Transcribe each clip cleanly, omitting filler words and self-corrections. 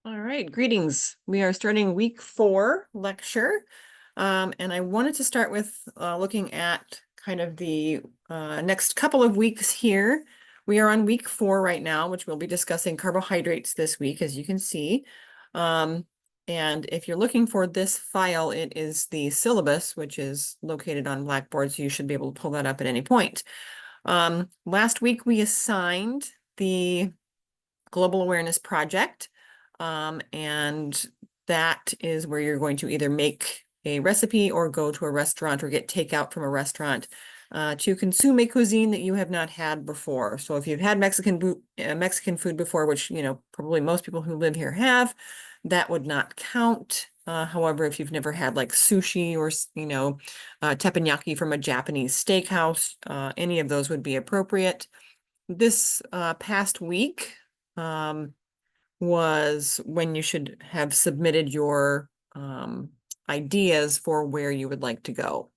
All right, greetings. We are starting week 4 lecture. And I wanted to start with looking at kind of the next couple of weeks here. We are on week 4 right now, which we'll be discussing carbohydrates this week, as you can see. And if you're looking for this file, it is the syllabus, which is located on Blackboard, so you should be able to pull that up at any point. Last week, we assigned the Global Awareness Project. And that is where you're going to either make a recipe or go to a restaurant or get takeout from a restaurant to consume a cuisine that you have not had before. So if you've had Mexican food before, which, probably most people who live here have, that would not count. However, if you've never had like sushi or, teppanyaki from a Japanese steakhouse, any of those would be appropriate. This past week, was when you should have submitted your ideas for where you would like to go.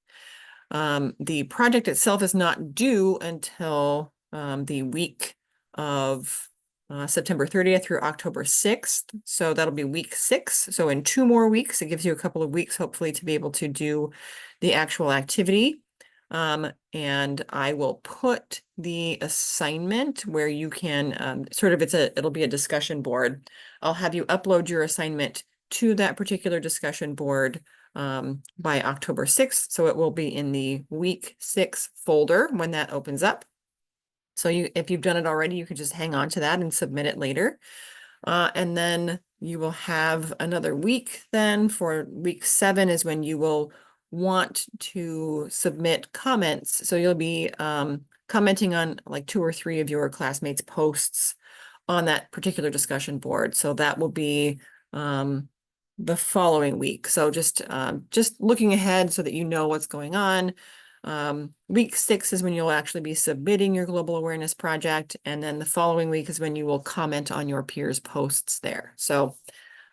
The project itself is not due until the week of September 30th through October 6th. So that'll be week 6. So in 2 more weeks, it gives you a couple of weeks, hopefully, to be able to do the actual activity. And I will put the assignment where you can it'll be a discussion board. I'll have you upload your assignment to that particular discussion board by October 6th. So it will be in the week 6 folder when that opens up. So if you've done it already, you can just hang on to that and submit it later. And then you will have another week then. For week 7 is when you will want to submit comments. So you'll be commenting on like 2 or 3 of your classmates' posts on that particular discussion board. So that will be the following week. So just looking ahead so that you know what's going on. Week 6 is when you'll actually be submitting your Global Awareness Project. And then the following week is when you will comment on your peers' posts there. So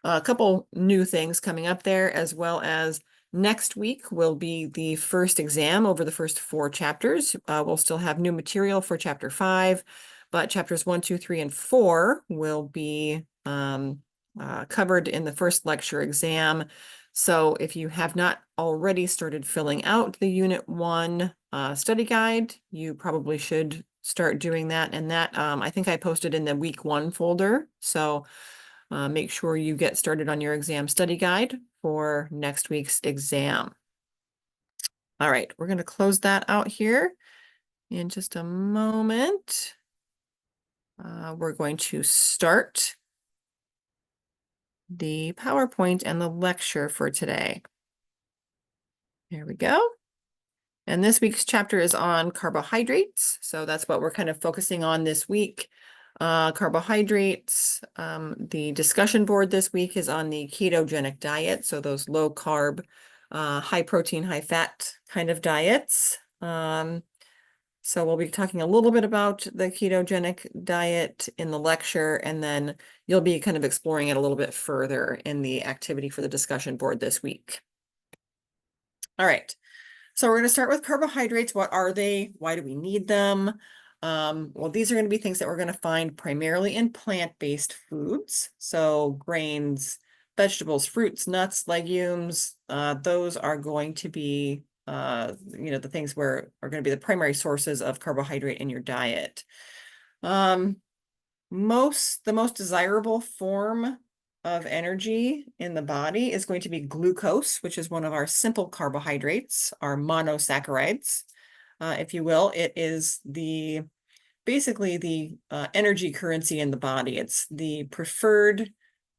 a couple new things coming up there, as well as next week will be the first exam over the first 4 chapters. We'll still have new material for chapter 5, but chapters 1, 2, 3, and 4 will be covered in the first lecture exam. So if you have not already started filling out the Unit 1 study guide, you probably should start doing that. And that I think I posted in the week 1 folder. So make sure you get started on your exam study guide for next week's exam. All right, we're going to close that out here in just a moment. We're going to start the PowerPoint and the lecture for today. There we go. And this week's chapter is on carbohydrates. So that's what we're kind of focusing on this week. Carbohydrates. The discussion board this week is on the ketogenic diet. So those low carb, high protein, high fat kind of diets. So we'll be talking a little bit about the ketogenic diet in the lecture, and then you'll be kind of exploring it a little bit further in the activity for the discussion board this week. All right. So we're going to start with carbohydrates. What are they? Why do we need them? Well, these are going to be things that we're going to find primarily in plant-based foods. So grains, vegetables, fruits, nuts, legumes, those are going to be, the things where are going to be the primary sources of carbohydrate in your diet. The most desirable form of energy in the body is going to be glucose, which is one of our simple carbohydrates, our monosaccharides, if you will. It is basically the energy currency in the body. It's the preferred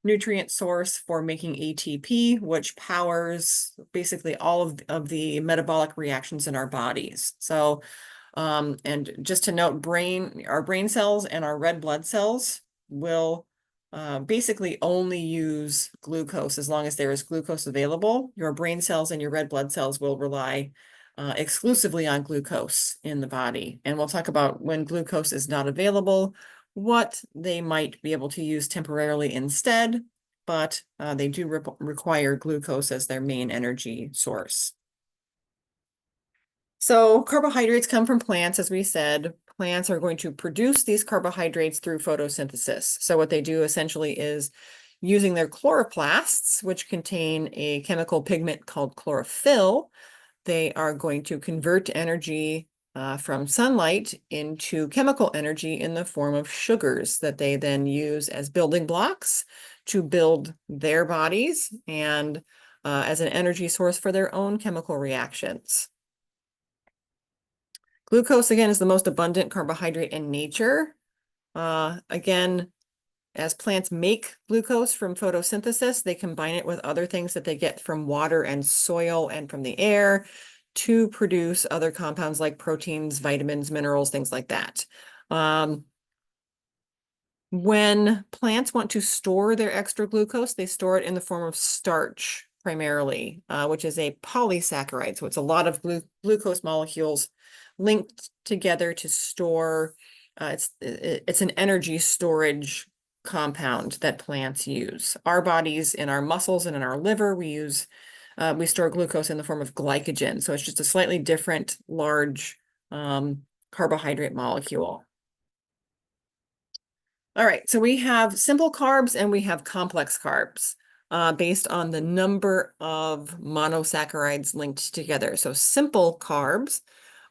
nutrient source for making ATP, which powers basically all of the metabolic reactions in our bodies. So, and just to note, our brain cells and our red blood cells will basically only use glucose as long as there is glucose available. Your brain cells and your red blood cells will rely exclusively on glucose in the body. And we'll talk about when glucose is not available, what they might be able to use temporarily instead, but they do require glucose as their main energy source. So carbohydrates come from plants, as we said. Plants are going to produce these carbohydrates through photosynthesis. So what they do essentially is using their chloroplasts, which contain a chemical pigment called chlorophyll, they are going to convert energy from sunlight into chemical energy in the form of sugars that they then use as building blocks to build their bodies and as an energy source for their own chemical reactions. Glucose, again, is the most abundant carbohydrate in nature. Again, as plants make glucose from photosynthesis, they combine it with other things that they get from water and soil and from the air to produce other compounds like proteins, vitamins, minerals, things like that. When plants want to store their extra glucose, they store it in the form of starch primarily, which is a polysaccharide. So it's a lot of glucose molecules linked together to store. It's an energy storage compound that plants use. Our bodies, in our muscles and in our liver, we store glucose in the form of glycogen. So it's just a slightly different large carbohydrate molecule. All right, so we have simple carbs and we have complex carbs based on the number of monosaccharides linked together. So simple carbs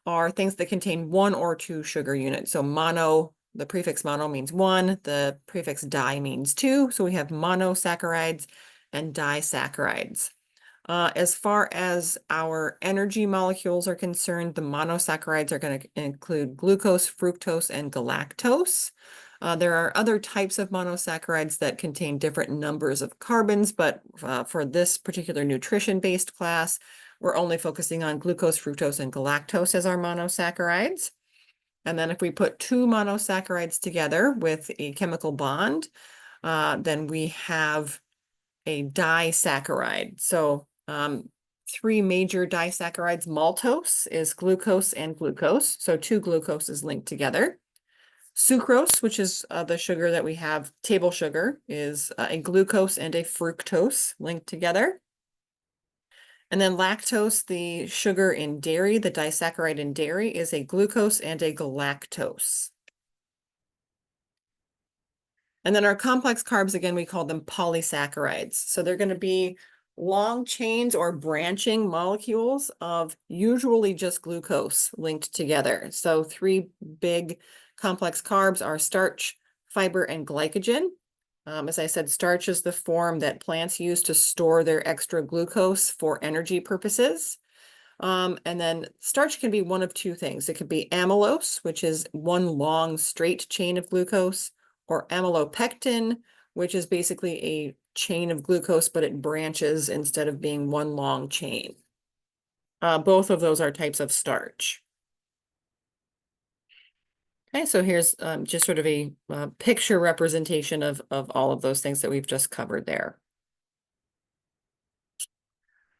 are things that contain one or two sugar units. So mono, the prefix mono means one, the prefix di means two. So we have monosaccharides and disaccharides. As far as our energy molecules are concerned, the monosaccharides are going to include glucose, fructose, and galactose. There are other types of monosaccharides that contain different numbers of carbons, but for this particular nutrition-based class, we're only focusing on glucose, fructose, and galactose as our monosaccharides. And then if we put two monosaccharides together with a chemical bond, then we have a disaccharide. So three major disaccharides, maltose is glucose and glucose. So two glucoses linked together. Sucrose, which is the sugar that we have, table sugar, is a glucose and a fructose linked together. And then lactose, the sugar in dairy, the disaccharide in dairy, is a glucose and a galactose. And then our complex carbs, again, we call them polysaccharides. So they're going to be long chains or branching molecules of usually just glucose linked together. So three big complex carbs are starch, fiber, and glycogen. As I said, starch is the form that plants use to store their extra glucose for energy purposes. And then starch can be one of two things. It could be amylose, which is one long straight chain of glucose, or amylopectin, which is basically a chain of glucose, but it branches instead of being one long chain. Both of those are types of starch. Okay, so here's just sort of a picture representation of all of those things that we've just covered there.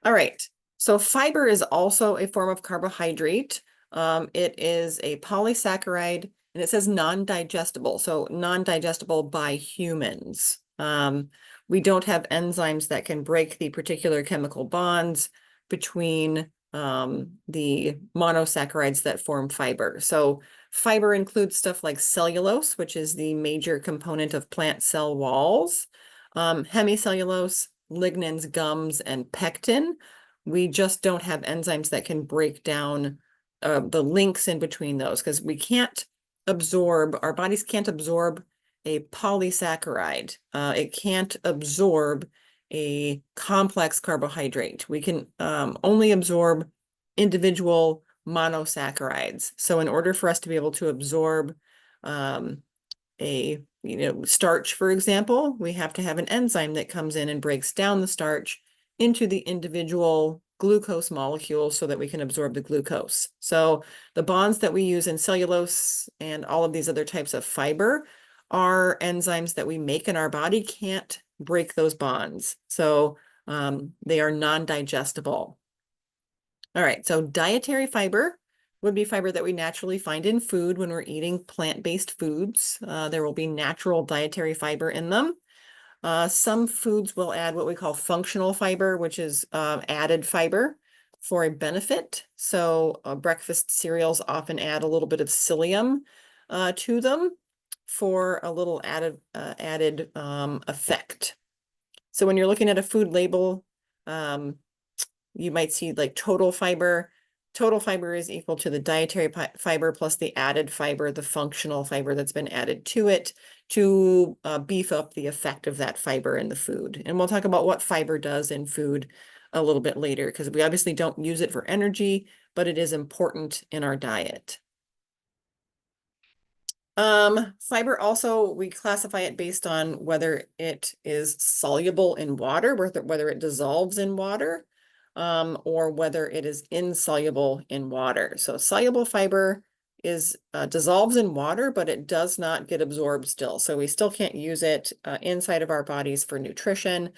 All right, so fiber is also a form of carbohydrate. It is a polysaccharide, and it says non-digestible, so non-digestible by humans. We don't have enzymes that can break the particular chemical bonds between the monosaccharides that form fiber. So fiber includes stuff like cellulose, which is the major component of plant cell walls, hemicellulose, lignins, gums, and pectin. We just don't have enzymes that can break down the links in between those because we can't absorb, our bodies can't absorb a polysaccharide. It can't absorb a complex carbohydrate. We can only absorb individual monosaccharides. So in order for us to be able to absorb starch, for example, we have to have an enzyme that comes in and breaks down the starch into the individual glucose molecules so that we can absorb the glucose. So the bonds that we use in cellulose and all of these other types of fiber are enzymes that we make in our body can't break those bonds. So they are non-digestible. All right, so dietary fiber would be fiber that we naturally find in food when we're eating plant-based foods. There will be natural dietary fiber in them. Some foods will add what we call functional fiber, which is added fiber for a benefit. So breakfast cereals often add a little bit of psyllium to them for a little added effect. So when you're looking at a food label, you might see like total fiber. Total fiber is equal to the dietary fiber plus the added fiber, the functional fiber that's been added to it to beef up the effect of that fiber in the food. And we'll talk about what fiber does in food a little bit later, because we obviously don't use it for energy, but it is important in our diet. Fiber also, we classify it based on whether it is soluble in water, whether it dissolves in water, or whether it is insoluble in water. So soluble fiber is dissolves in water, but it does not get absorbed still. So we still can't use it inside of our bodies for nutrition.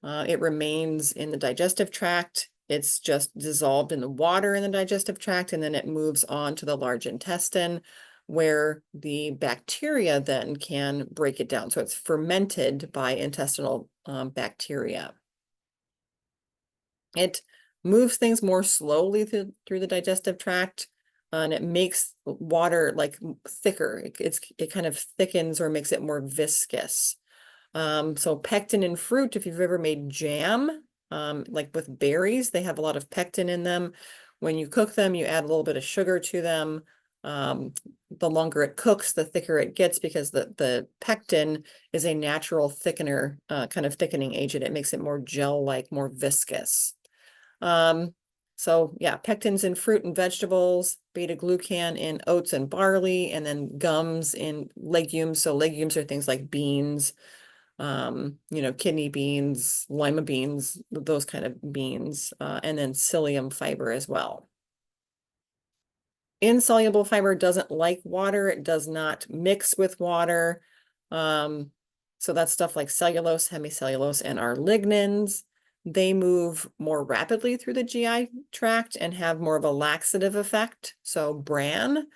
It remains in the digestive tract. It's just dissolved in the water in the digestive tract, and then it moves on to the large intestine, where the bacteria then can break it down. So it's fermented by intestinal bacteria. It moves things more slowly through the digestive tract, and it makes water like thicker. It kind of thickens or makes it more viscous. So pectin in fruit, if you've ever made jam, like with berries, they have a lot of pectin in them. When you cook them, you add a little bit of sugar to them. The longer it cooks, the thicker it gets, because the pectin is a natural thickener, kind of thickening agent. It makes it more gel-like, more viscous. So yeah, pectins in fruit and vegetables, beta-glucan in oats and barley, and then gums in legumes. So legumes are things like beans, kidney beans, lima beans, those kind of beans, and then psyllium fiber as well. Insoluble fiber doesn't like water. It does not mix with water. So that's stuff like cellulose, hemicellulose, and our lignins. They move more rapidly through the GI tract and have more of a laxative effect. So bran,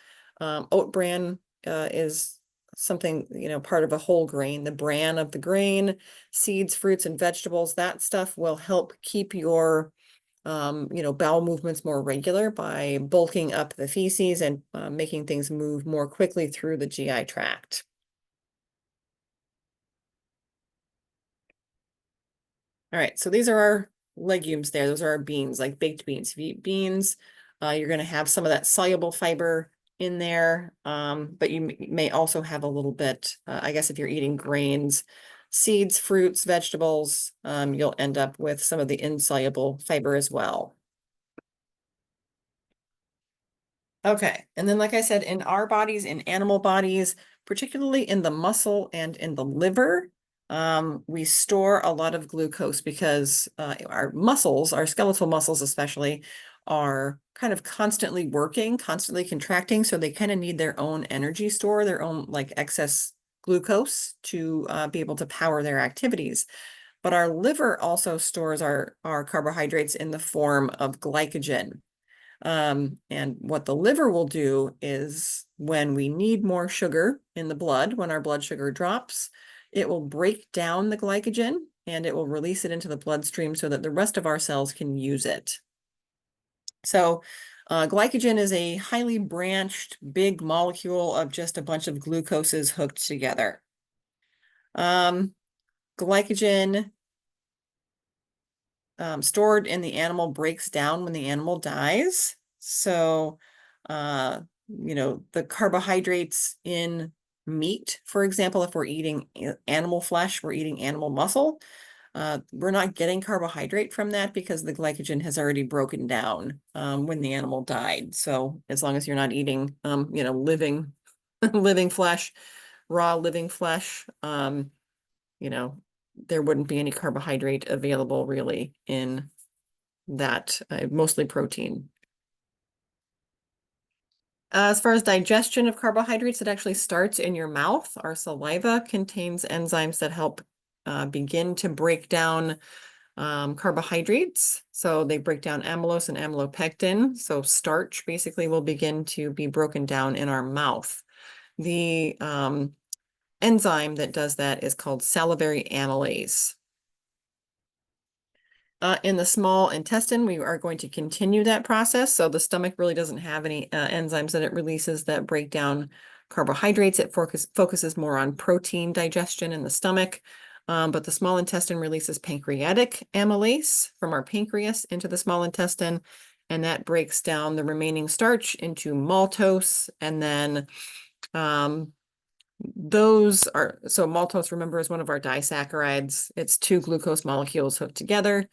oat bran is something, part of a whole grain. The bran of the grain, seeds, fruits, and vegetables, that stuff will help keep your bowel movements more regular by bulking up the feces and making things move more quickly through the GI tract. All right, so these are our legumes there. Those are our beans, like baked beans. If you eat beans, you're going to have some of that soluble fiber in there, but you may also have a little bit, I guess if you're eating grains, seeds, fruits, vegetables, you'll end up with some of the insoluble fiber as well. Okay, and then like I said, in our bodies, in animal bodies, particularly in the muscle and in the liver, we store a lot of glucose because our muscles, our skeletal muscles especially, are kind of constantly working, constantly contracting, so they kind of need their own energy store, their own like excess glucose to be able to power their activities. But our liver also stores our carbohydrates in the form of glycogen. And what the liver will do is when we need more sugar in the blood, when our blood sugar drops, it will break down the glycogen and it will release it into the bloodstream so that the rest of our cells can use it. So glycogen is a highly branched big molecule of just a bunch of glucoses hooked together. Glycogen stored in the animal breaks down when the animal dies. So, the carbohydrates in meat, for example, if we're eating animal flesh, we're eating animal muscle, we're not getting carbohydrate from that because the glycogen has already broken down when the animal died. So as long as you're not eating, living, living flesh, raw living flesh, there wouldn't be any carbohydrate available really in that, mostly protein. As far as digestion of carbohydrates, it actually starts in your mouth. Our saliva contains enzymes that help begin to break down carbohydrates. So they break down amylose and amylopectin. So starch basically will begin to be broken down in our mouth. The enzyme that does that is called salivary amylase. In the small intestine, we are going to continue that process. So the stomach really doesn't have any enzymes that it releases that break down carbohydrates. It focuses more on protein digestion in the stomach. but the small intestine releases pancreatic amylase from our pancreas into the small intestine, and that breaks down the remaining starch into maltose, and then so maltose, remember, is one of our disaccharides. It's two glucose molecules hooked together.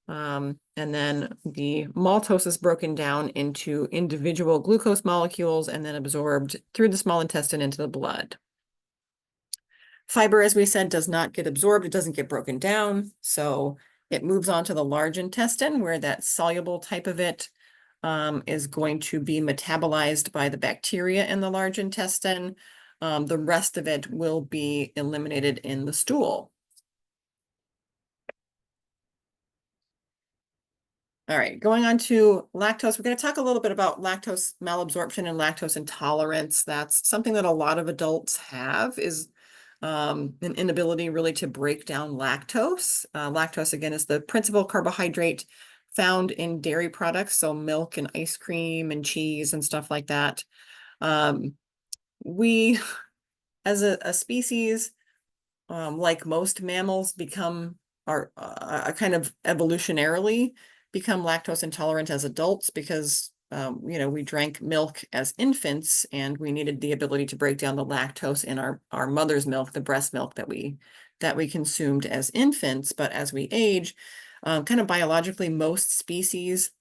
And then the maltose is broken down into individual glucose molecules and then absorbed through the small intestine into the blood. Fiber, as we said, does not get absorbed. It doesn't get broken down. So it moves on to the large intestine, where that soluble type of it is going to be metabolized by the bacteria in the large intestine. The rest of it will be eliminated in the stool. All right, going on to lactose, we're going to talk a little bit about lactose malabsorption and lactose intolerance. That's something that a lot of adults have, is an inability really to break down lactose. Lactose, again, is the principal carbohydrate found in dairy products, so milk and ice cream and cheese and stuff like that. We, as a species, like most mammals, are kind of evolutionarily become lactose intolerant as adults because we drank milk as infants and we needed the ability to break down the lactose in our mother's milk, the breast milk that we consumed as infants. But as we age, kind of biologically, most species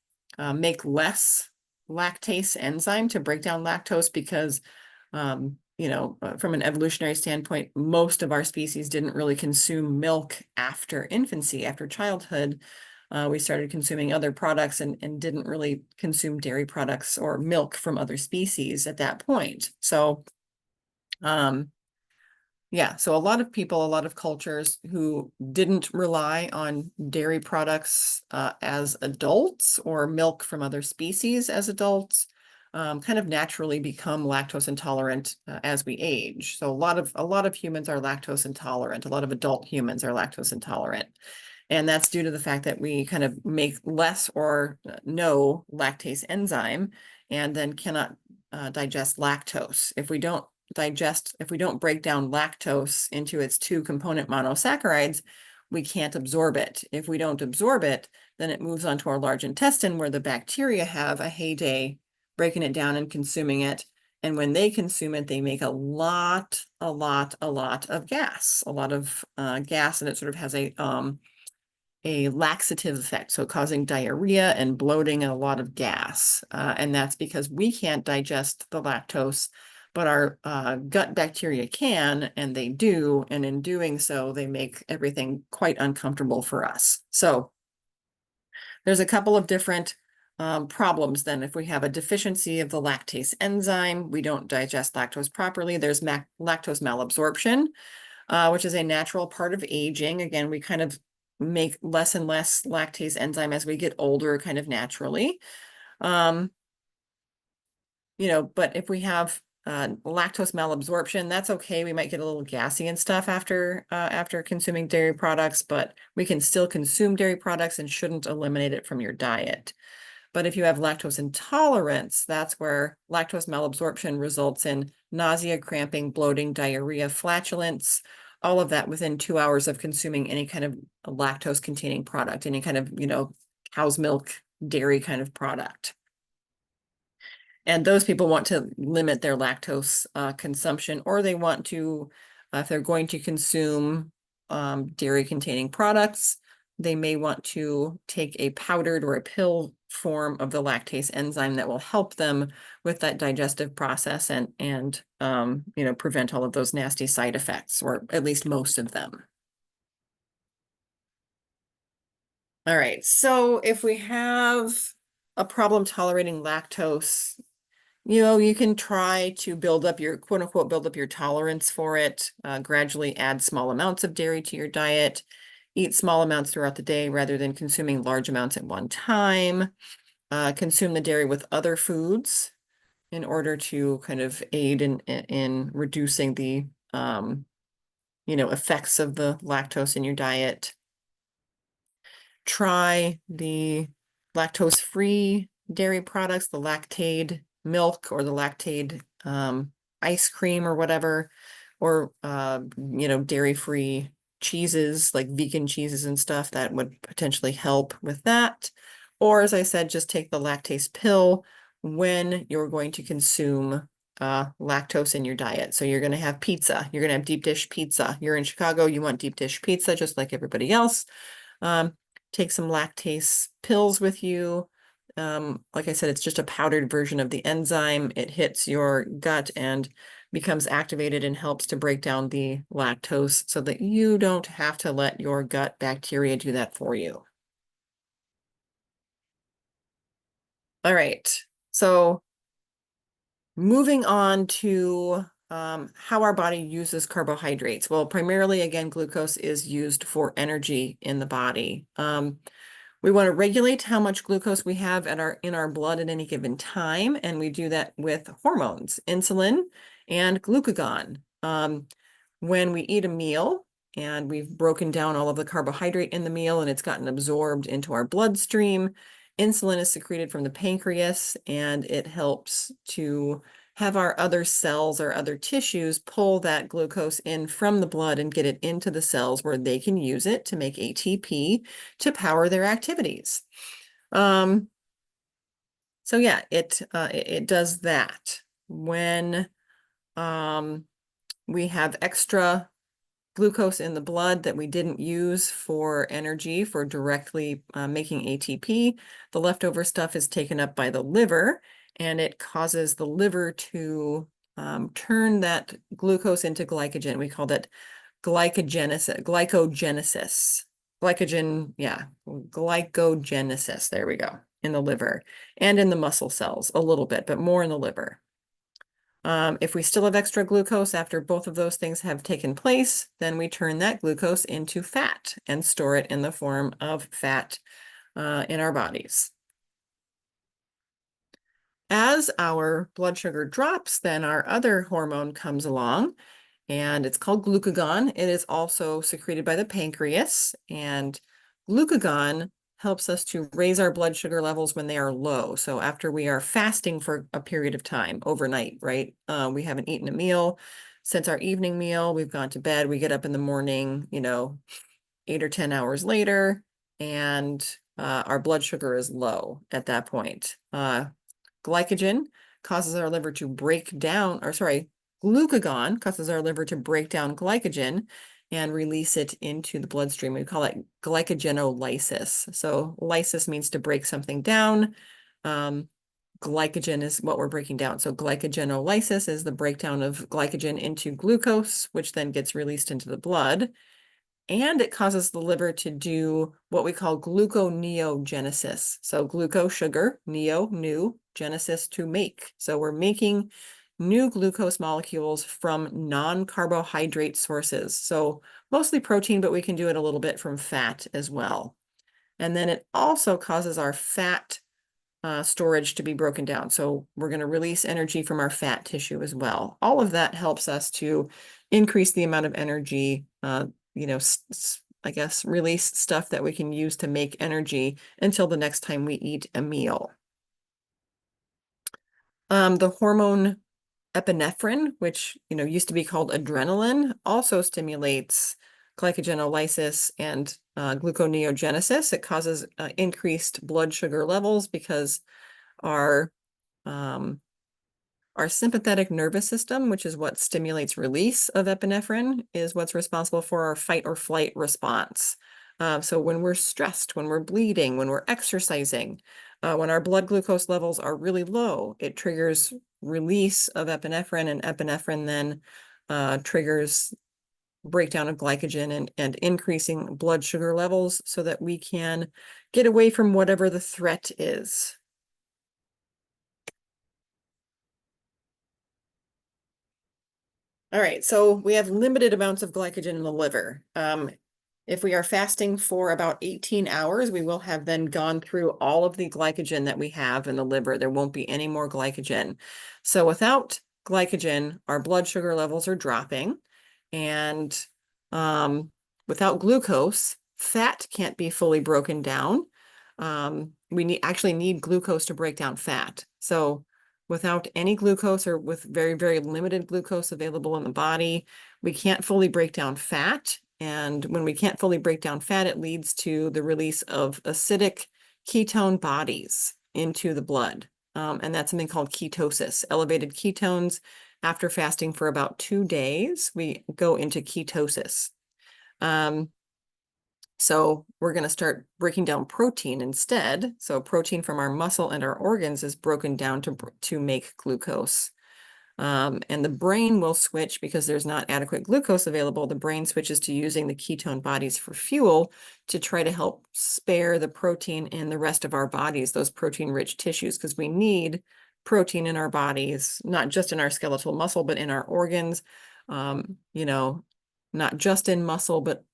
make less lactase enzyme to break down lactose because from an evolutionary standpoint, most of our species didn't really consume milk after infancy, after childhood. We started consuming other products and didn't really consume dairy products or milk from other species at that point. So, yeah, so a lot of people, a lot of cultures who didn't rely on dairy products as adults or milk from other species as adults kind of naturally become lactose intolerant as we age. So a lot of humans are lactose intolerant. A lot of adult humans are lactose intolerant. And that's due to the fact that we kind of make less or no lactase enzyme and then cannot digest lactose. If we don't break down lactose into its two component monosaccharides, we can't absorb it. If we don't absorb it, then it moves on to our large intestine where the bacteria have a heyday breaking it down and consuming it. And when they consume it, they make a lot of gas, gas, and it sort of has a laxative effect, so causing diarrhea and bloating and a lot of gas. And that's because we can't digest the lactose, but our gut bacteria can, and they do. And in doing so, they make everything quite uncomfortable for us. So there's a couple of different problems then. If we have a deficiency of the lactase enzyme, we don't digest lactose properly. There's lactose malabsorption, which is a natural part of aging. Again, we kind of make less and less lactase enzyme as we get older, kind of naturally. But if we have lactose malabsorption, that's okay. We might get a little gassy and stuff after consuming dairy products, but we can still consume dairy products and shouldn't eliminate it from your diet. But if you have lactose intolerance, that's where lactose malabsorption results in nausea, cramping, bloating, diarrhea, flatulence, all of that within 2 hours of consuming any kind of lactose containing product, any kind of, cow's milk, dairy kind of product. And those people want to limit their lactose consumption, or they want to, if they're going to consume dairy containing products, they may want to take a powdered or a pill form of the lactase enzyme that will help them with that digestive process and prevent all of those nasty side effects, or at least most of them. All right, so if we have a problem tolerating lactose, you can try to build up your quote unquote, build up your tolerance for it, gradually add small amounts of dairy to your diet, eat small amounts throughout the day rather than consuming large amounts at one time, consume the dairy with other foods in order to kind of aid in reducing the, effects of the lactose in your diet. Try the lactose-free dairy products, the Lactaid milk or the Lactaid ice cream or whatever, or dairy-free cheeses, like vegan cheeses and stuff, that would potentially help with that. Or as I said, just take the lactase pill when you're going to consume lactose in your diet. So you're going to have pizza, you're going to have deep dish pizza. You're in Chicago, you want deep dish pizza just like everybody else. Take some lactase pills with you. Like I said, it's just a powdered version of the enzyme. It hits your gut and becomes activated and helps to break down the lactose so that you don't have to let your gut bacteria do that for you. All right, so moving on to how our body uses carbohydrates. Well, primarily, again, glucose is used for energy in the body. We want to regulate how much glucose we have in our blood at any given time, and we do that with hormones, insulin and glucagon. When we eat a meal and we've broken down all of the carbohydrate in the meal and it's gotten absorbed into our bloodstream, insulin is secreted from the pancreas, and it helps to have our other cells or other tissues pull that glucose in from the blood and get it into the cells where they can use it to make ATP to power their activities. So yeah, it does that. When we have extra glucose in the blood that we didn't use for energy, for directly making ATP, the leftover stuff is taken up by the liver, and it causes the liver to turn that glucose into glycogen. We call that glycogenesis. Glycogenesis. There we go. In the liver and in the muscle cells a little bit, but more in the liver. If we still have extra glucose after both of those things have taken place, then we turn that glucose into fat and store it in the form of fat in our bodies. As our blood sugar drops, then our other hormone comes along, and it's called glucagon. It is also secreted by the pancreas, and glucagon helps us to raise our blood sugar levels when they are low. So after we are fasting for a period of time, overnight, right? We haven't eaten a meal since our evening meal. We've gone to bed. We get up in the morning, 8 or 10 hours later, and our blood sugar is low at that point. Glycogen causes our liver to break down, or sorry, glucagon causes our liver to break down glycogen and release it into the bloodstream. We call it glycogenolysis. So lysis means to break something down. Glycogen is what we're breaking down. So glycogenolysis is the breakdown of glycogen into glucose, which then gets released into the blood. And it causes the liver to do what we call gluconeogenesis. So glucose, sugar, new, genesis, to make. So we're making new glucose molecules from non-carbohydrate sources. So mostly protein, but we can do it a little bit from fat as well. And then it also causes our fat storage to be broken down. So we're going to release energy from our fat tissue as well. All of that helps us to increase the amount of energy, I guess, release stuff that we can use to make energy until the next time we eat a meal. The hormone epinephrine, which used to be called adrenaline, also stimulates glycogenolysis and gluconeogenesis. It causes increased blood sugar levels because our sympathetic nervous system, which is what stimulates release of epinephrine, is what's responsible for our fight or flight response. So when we're stressed, when we're bleeding, when we're exercising, when our blood glucose levels are really low, it triggers release of epinephrine, and epinephrine then triggers breakdown of glycogen and increasing blood sugar levels so that we can get away from whatever the threat is. All right, so we have limited amounts of glycogen in the liver. If we are fasting for about 18 hours, we will have then gone through all of the glycogen that we have in the liver. There won't be any more glycogen. So without glycogen, our blood sugar levels are dropping. And without glucose, fat can't be fully broken down. We actually need glucose to break down fat. So without any glucose, or with very, very limited glucose available in the body, we can't fully break down fat, And when we can't fully break down fat, it leads to the release of acidic ketone bodies into the blood. And that's something called ketosis. Elevated ketones after fasting for about 2 days, we go into ketosis. So we're going to start breaking down protein instead. So protein from our muscle and our organs is broken down to make glucose. And the brain will switch because there's not adequate glucose available. The brain switches to using the ketone bodies for fuel to try to help spare the protein in the rest of our bodies, those protein-rich tissues, because we need protein in our bodies, not just in our skeletal muscle, but in our organs, you know, not just in muscle, but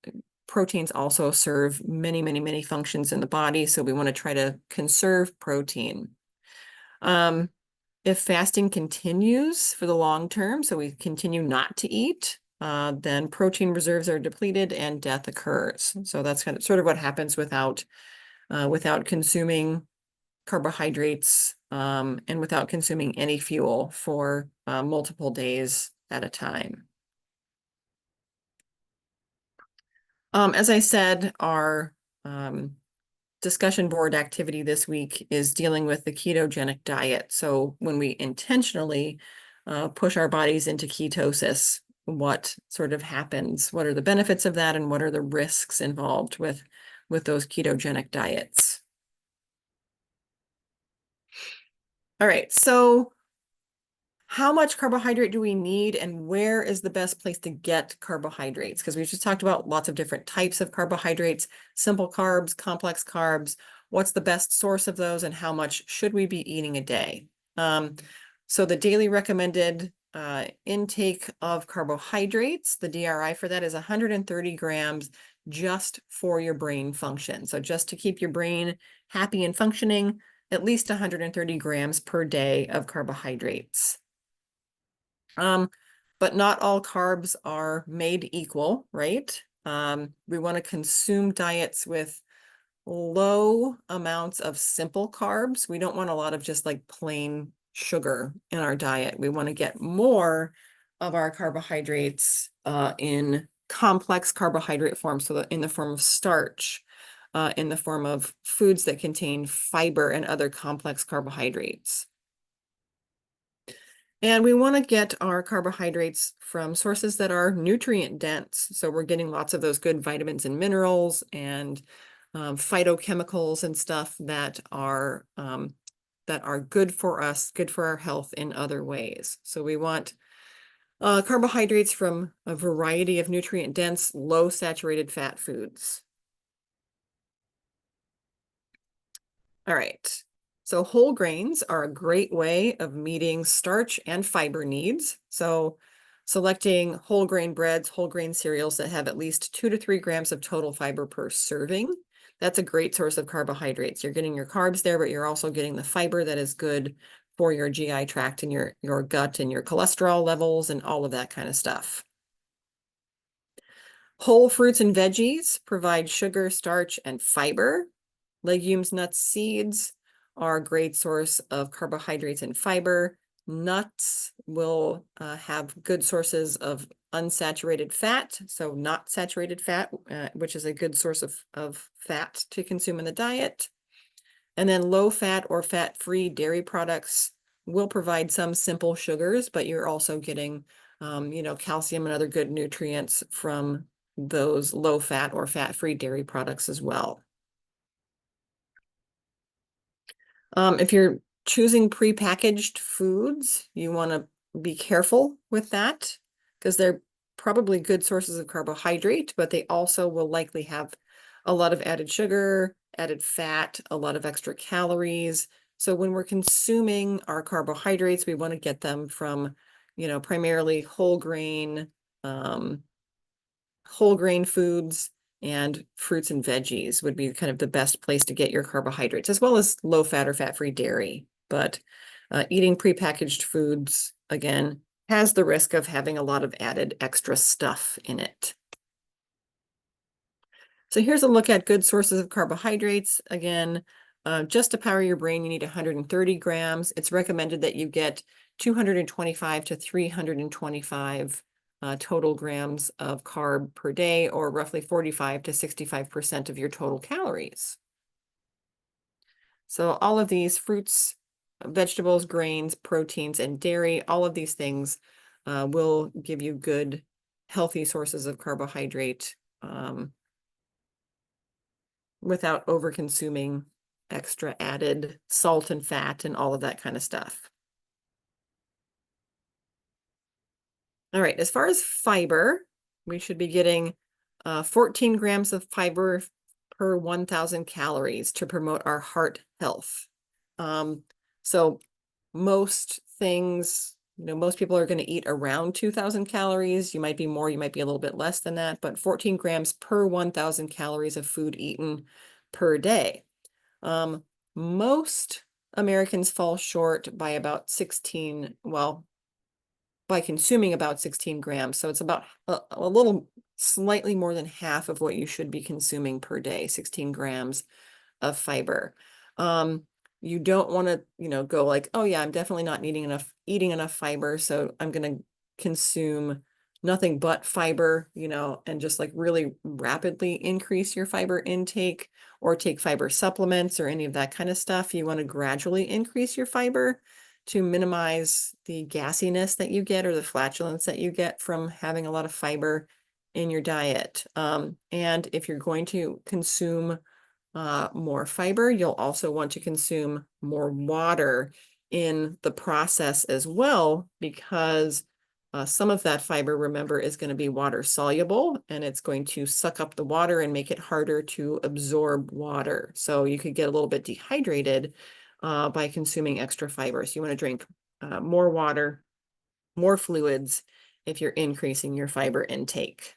proteins also serve many, many, many functions in the body. So we want to try to conserve protein. If fasting continues for the long term, so we continue not to eat, then protein reserves are depleted and death occurs. So that's kind of sort of what happens without consuming carbohydrates and without consuming any fuel for multiple days at a time. As I said, our discussion board activity this week is dealing with the ketogenic diet. So when we intentionally push our bodies into ketosis, what sort of happens? What are the benefits of that, and what are the risks involved with those ketogenic diets? All right, so how much carbohydrate do we need, and where is the best place to get carbohydrates? Because we just talked about lots of different types of carbohydrates, simple carbs, complex carbs. What's the best source of those, and how much should we be eating a day? So the daily recommended intake of carbohydrates, the DRI for that is 130 grams just for your brain function. So just to keep your brain happy and functioning, at least 130 grams per day of carbohydrates. But not all carbs are made equal, right? We want to consume diets with low amounts of simple carbs. We don't want a lot of just like plain sugar in our diet. We want to get more of our carbohydrates in complex carbohydrate form, so that in the form of starch, in the form of foods that contain fiber and other complex carbohydrates. And we want to get our carbohydrates from sources that are nutrient dense. So we're getting lots of those good vitamins and minerals and phytochemicals and stuff that are good for us, good for our health in other ways. So we want carbohydrates from a variety of nutrient dense, low saturated fat foods. All right. So whole grains are a great way of meeting starch and fiber needs. So selecting whole grain breads, whole grain cereals that have at least 2 to 3 grams of total fiber per serving. That's a great source of carbohydrates. You're getting your carbs there, but you're also getting the fiber that is good for your GI tract and your gut and your cholesterol levels and all of that kind of stuff. Whole fruits and veggies provide sugar, starch, and fiber. Legumes, nuts, seeds are a great source of carbohydrates and fiber. Nuts will have good sources of unsaturated fat, so not saturated fat, which is a good source of fat to consume in the diet. And then low fat or fat-free dairy products will provide some simple sugars, but you're also getting, calcium and other good nutrients from those low fat or fat-free dairy products as well. If you're choosing prepackaged foods, you want to be careful with that because they're probably good sources of carbohydrate, but they also will likely have a lot of added sugar, added fat, a lot of extra calories. So when we're consuming our carbohydrates, we want to get them from, primarily whole grain foods, and fruits and veggies would be kind of the best place to get your carbohydrates, as well as low fat or fat-free dairy. But eating prepackaged foods, again, has the risk of having a lot of added extra stuff in it. So here's a look at good sources of carbohydrates. Again, just to power your brain, you need 130 grams. It's recommended that you get 225 to 325 total grams of carb per day, or roughly 45 to 65% of your total calories. So all of these fruits, vegetables, grains, proteins, and dairy, all of these things will give you good, healthy sources of carbohydrate without over-consuming extra added salt and fat and all of that kind of stuff. All right, as far as fiber, we should be getting 14 grams of fiber per 1,000 calories to promote our heart health. So most things, most people are going to eat around 2,000 calories. You might be more, you might be a little bit less than that, but 14 grams per 1,000 calories of food eaten per day. Most Americans fall short by about 16, well, by consuming about 16 grams. So it's about a little slightly more than half of what you should be consuming per day, 16 grams of fiber. You don't want to, go like, oh yeah, I'm definitely not eating enough fiber, so I'm going to consume nothing but fiber, and just like really rapidly increase your fiber intake or take fiber supplements or any of that kind of stuff. You want to gradually increase your fiber to minimize the gassiness that you get or the flatulence that you get from having a lot of fiber in your diet. And if you're going to consume more fiber, you'll also want to consume more water in the process as well, because some of that fiber, remember, is going to be water soluble, and it's going to suck up the water and make it harder to absorb water. So you could get a little bit dehydrated by consuming extra fiber. So you want to drink more water, more fluids if you're increasing your fiber intake.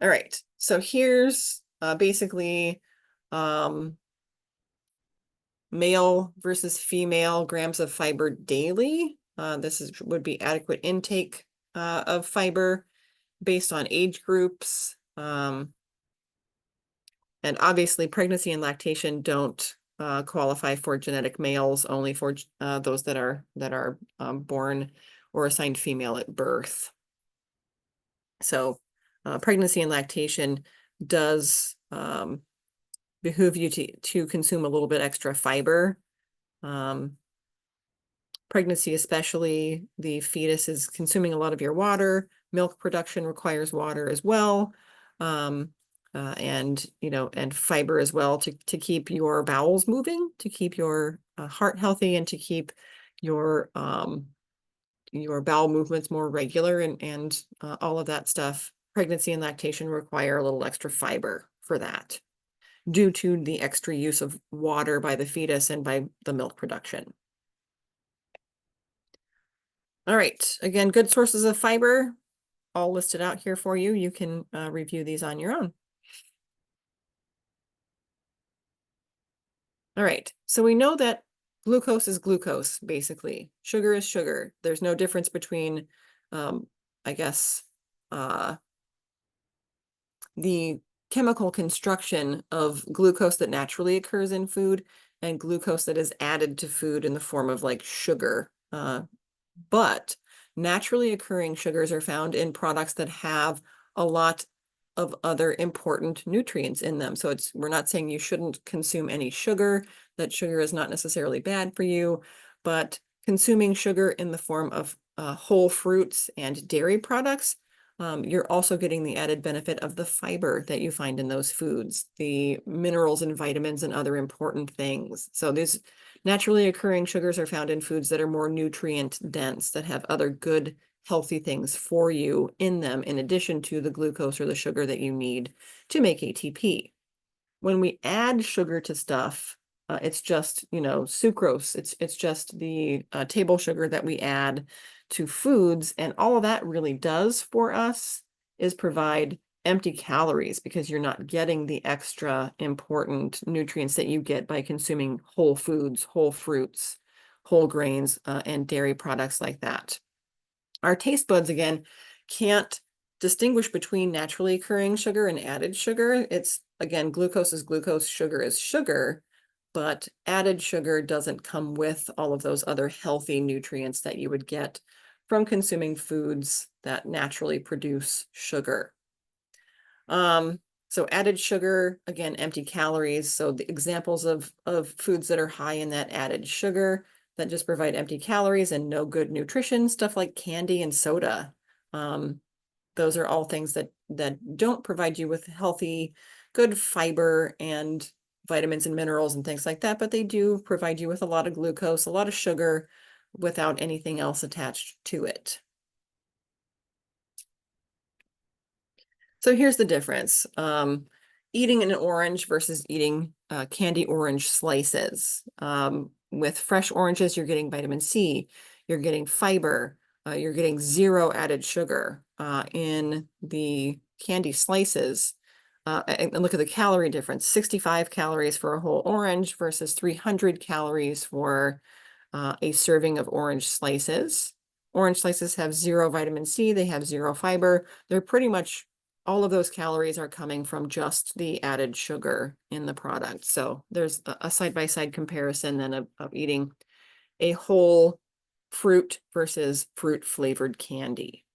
All right, so here's basically male versus female grams of fiber daily. This would be adequate intake of fiber based on age groups. And obviously pregnancy and lactation don't qualify for genetic males, only for those that are born or assigned female at birth. So pregnancy and lactation does behoove you to consume a little bit extra fiber. Pregnancy especially, the fetus is consuming a lot of your water. Milk production requires water as well. And fiber as well to keep your bowels moving, to keep your heart healthy, and to keep your bowel movements more regular, and all of that stuff. Pregnancy and lactation require a little extra fiber for that, due to the extra use of water by the fetus and by the milk production. All right, again, good sources of fiber, all listed out here for you. You can review these on your own. All right, so we know that glucose is glucose, basically. Sugar is sugar. There's no difference between, I guess, the chemical construction of glucose that naturally occurs in food and glucose that is added to food in the form of like sugar. But naturally occurring sugars are found in products that have a lot of other important nutrients in them. So we're not saying you shouldn't consume any sugar, that sugar is not necessarily bad for you, but consuming sugar in the form of whole fruits and dairy products, you're also getting the added benefit of the fiber that you find in those foods, the minerals and vitamins and other important things. So these naturally occurring sugars are found in foods that are more nutrient dense, that have other good, healthy things for you in them, in addition to the glucose or the sugar that you need to make ATP. When we add sugar to stuff, it's just, sucrose. It's just the table sugar that we add to foods. And all of that really does for us is provide empty calories, because you're not getting the extra important nutrients that you get by consuming whole foods, whole fruits, whole grains, and dairy products like that. Our taste buds, again, can't distinguish between naturally occurring sugar and added sugar. It's, again, glucose is glucose, sugar is sugar, but added sugar doesn't come with all of those other healthy nutrients that you would get from consuming foods that naturally produce sugar. So added sugar, again, empty calories. So the examples of foods that are high in that added sugar that just provide empty calories and no good nutrition, stuff like candy and soda. Those are all things that don't provide you with healthy, good fiber and vitamins and minerals and things like that, but they do provide you with a lot of glucose, a lot of sugar without anything else attached to it. So here's the difference. Eating an orange versus eating candy orange slices. With fresh oranges, you're getting vitamin C, you're getting fiber, you're getting zero added sugar. In the candy slices, and look at the calorie difference, 65 calories for a whole orange versus 300 calories for a serving of orange slices. Orange slices have zero vitamin C, they have zero fiber. They're pretty much all of those calories are coming from just the added sugar in the product. So there's a side-by-side comparison then of eating a whole fruit versus fruit flavored candy.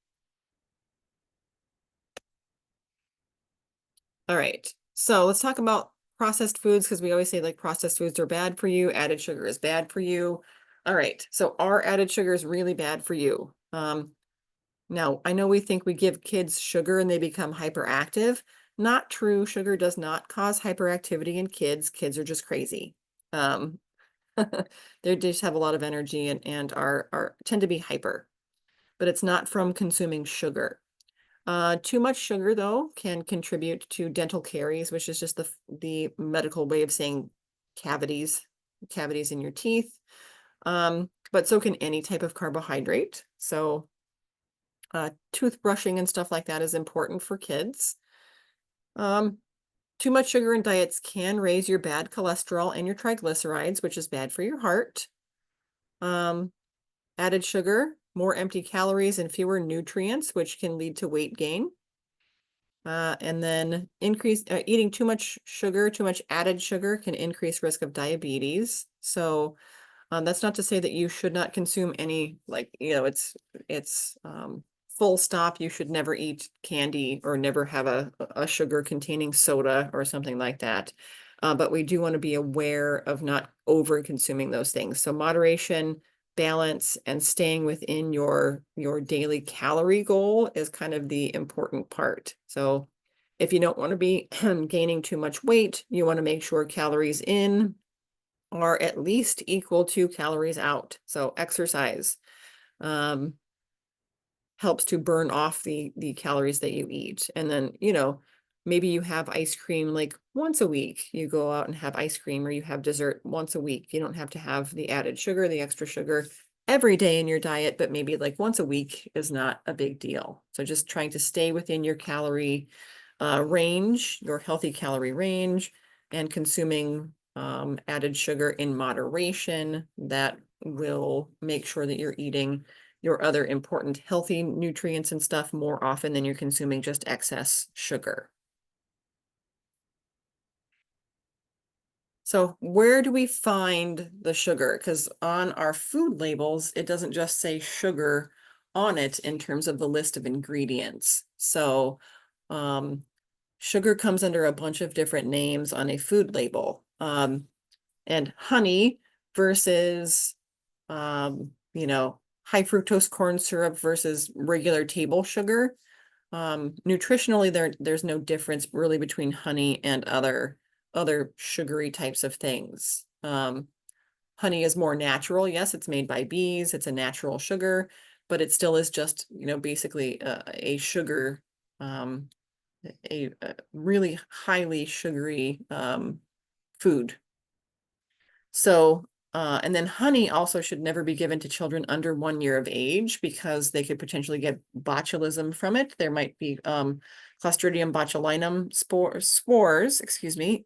All right, so let's talk about processed foods because we always say like processed foods are bad for you, added sugar is bad for you. All right, so are added sugars really bad for you? Now, I know we think we give kids sugar and they become hyperactive. Not true. Sugar does not cause hyperactivity in kids. Kids are just crazy. Um, they just have a lot of energy and are tend to be hyper, but it's not from consuming sugar. Too much sugar, though, can contribute to dental caries, which is just the medical way of saying cavities in your teeth. But so can any type of carbohydrate. So toothbrushing and stuff like that is important for kids. Too much sugar in diets can raise your bad cholesterol and your triglycerides, which is bad for your heart. Added sugar, more empty calories and fewer nutrients, which can lead to weight gain. And then eating too much sugar, too much added sugar can increase risk of diabetes. So that's not to say that you should not consume any, like, it's full stop. You should never eat candy or never have a sugar containing soda or something like that. But we do want to be aware of not over consuming those things. So moderation, balance, and staying within your daily calorie goal is kind of the important part. So if you don't want to be gaining too much weight, you want to make sure calories in are at least equal to calories out. So exercise helps to burn off the calories that you eat. And then, maybe you have ice cream like once a week. You go out and have ice cream, or you have dessert once a week. You don't have to have the added sugar, the extra sugar every day in your diet, but maybe like once a week is not a big deal. So just trying to stay within your calorie range, your healthy calorie range, and consuming added sugar in moderation. That will make sure that you're eating your other important healthy nutrients and stuff more often than you're consuming just excess sugar. So where do we find the sugar? Because on our food labels, it doesn't just say sugar on it in terms of the list of ingredients. So sugar comes under a bunch of different names on a food label. And honey versus, high fructose corn syrup versus regular table sugar. Nutritionally, there's no difference really between honey and other sugary types of things. Honey is more natural. Yes, it's made by bees. It's a natural sugar, but it still is just, basically a sugar, a really highly sugary food. So, and then honey also should never be given to children under 1 year of age because they could potentially get botulism from it. There might be Clostridium botulinum spores,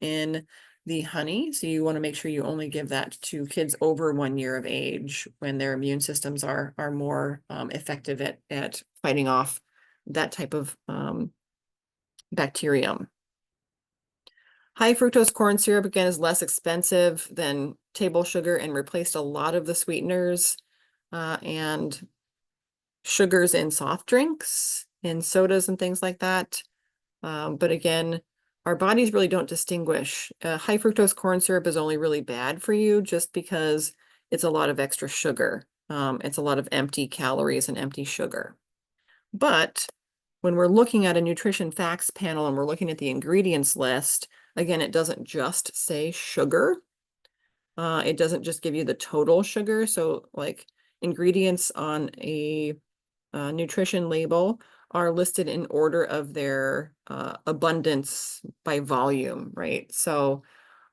in the honey. So you want to make sure you only give that to kids over 1 year of age when their immune systems are more effective at fighting off that type of bacterium. High fructose corn syrup, again, is less expensive than table sugar and replaced a lot of the sweeteners. And sugars in soft drinks, in sodas and things like that. But again, our bodies really don't distinguish. High fructose corn syrup is only really bad for you just because it's a lot of extra sugar. It's a lot of empty calories and empty sugar. But when we're looking at a nutrition facts panel and we're looking at the ingredients list, again, it doesn't just say sugar. It doesn't just give you the total sugar. So like ingredients on a nutrition label are listed in order of their abundance by volume, right? So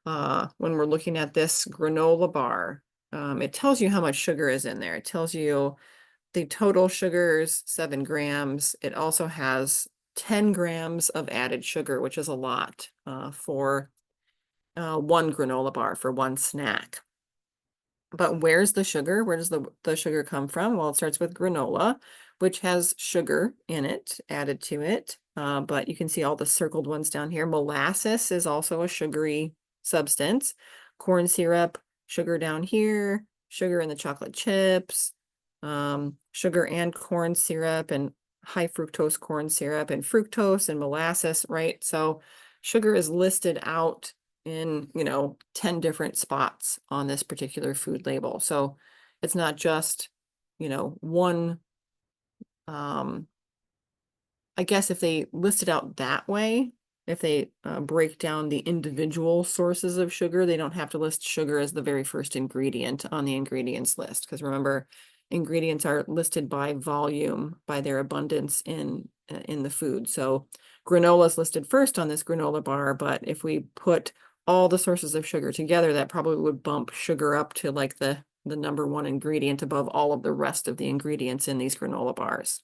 when we're looking at this granola bar, it tells you how much sugar is in there. It tells you the total sugars, 7 grams. It also has 10 grams of added sugar, which is a lot for one granola bar, for one snack. But where's the sugar? Where does the sugar come from? Well, it starts with granola, which has sugar in it, added to it. But you can see all the circled ones down here. Molasses is also a sugary substance. Corn syrup, sugar down here, sugar in the chocolate chips, sugar and corn syrup, and high fructose corn syrup, and fructose and molasses, right? So sugar is listed out in, 10 different spots on this particular food label. So it's not just, one, I guess if they list it out that way, if they break down the individual sources of sugar, they don't have to list sugar as the very first ingredient on the ingredients list. Because remember, ingredients are listed by volume, by their abundance in the food. So granola is listed first on this granola bar, but if we put all the sources of sugar together, that probably would bump sugar up to like the number one ingredient above all of the rest of the ingredients in these granola bars.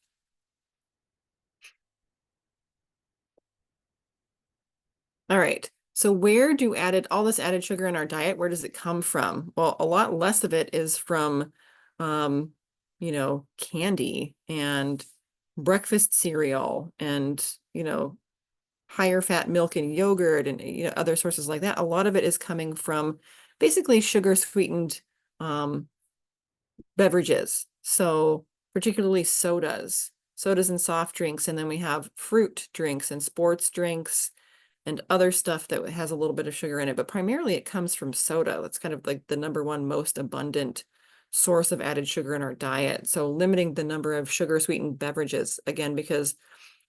All right. So where do all this added sugar in our diet, where does it come from? Well, a lot less of it is from, um, candy and breakfast cereal and, higher fat milk and yogurt and, other sources like that. A lot of it is coming from basically sugar sweetened, beverages. So particularly sodas and soft drinks. And then we have fruit drinks and sports drinks and other stuff that has a little bit of sugar in it, but primarily it comes from soda. That's kind of like the number one most abundant source of added sugar in our diet. So limiting the number of sugar sweetened beverages, again, because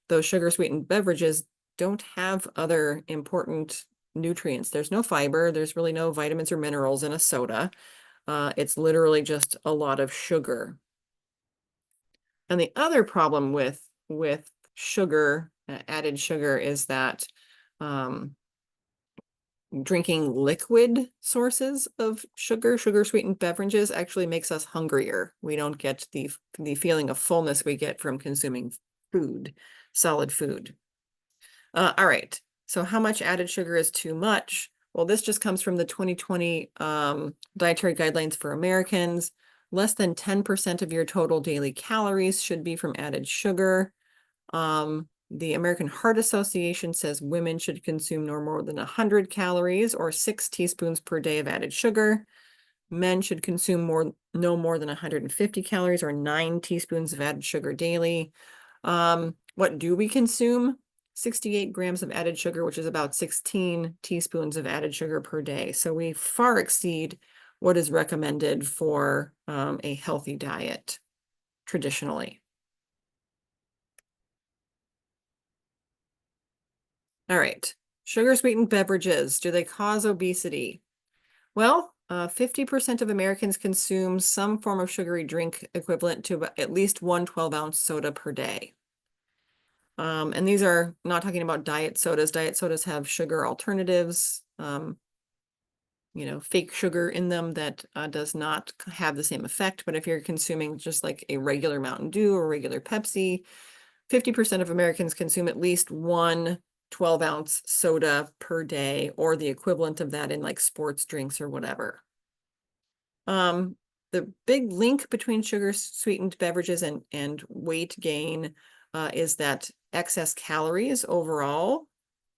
those sugar sweetened beverages don't have other important nutrients. There's no fiber. There's really no vitamins or minerals in a soda. It's literally just a lot of sugar. And the other problem with sugar, added sugar, is that drinking liquid sources of sugar sweetened beverages actually makes us hungrier. We don't get the feeling of fullness we get from consuming food, solid food. All right. So how much added sugar is too much? Well, this just comes from the 2020 dietary guidelines for Americans. Less than 10% of your total daily calories should be from added sugar. The American Heart Association says women should consume no more than 100 calories or 6 teaspoons per day of added sugar. Men should consume no more than 150 calories or 9 teaspoons of added sugar daily. What do we consume? 68 grams of added sugar, which is about 16 teaspoons of added sugar per day. So we far exceed what is recommended for a healthy diet traditionally. All right. Sugar sweetened beverages, do they cause obesity? Well, 50% of Americans consume some form of sugary drink equivalent to at least one 12-ounce soda per day. And these are not talking about diet sodas. Diet sodas have sugar alternatives, fake sugar in them that does not have the same effect. But if you're consuming just like a regular Mountain Dew or regular Pepsi, 50% of Americans consume at least one 12-ounce soda per day, or the equivalent of that in like sports drinks or whatever. The big link between sugar sweetened beverages and weight gain is that excess calories overall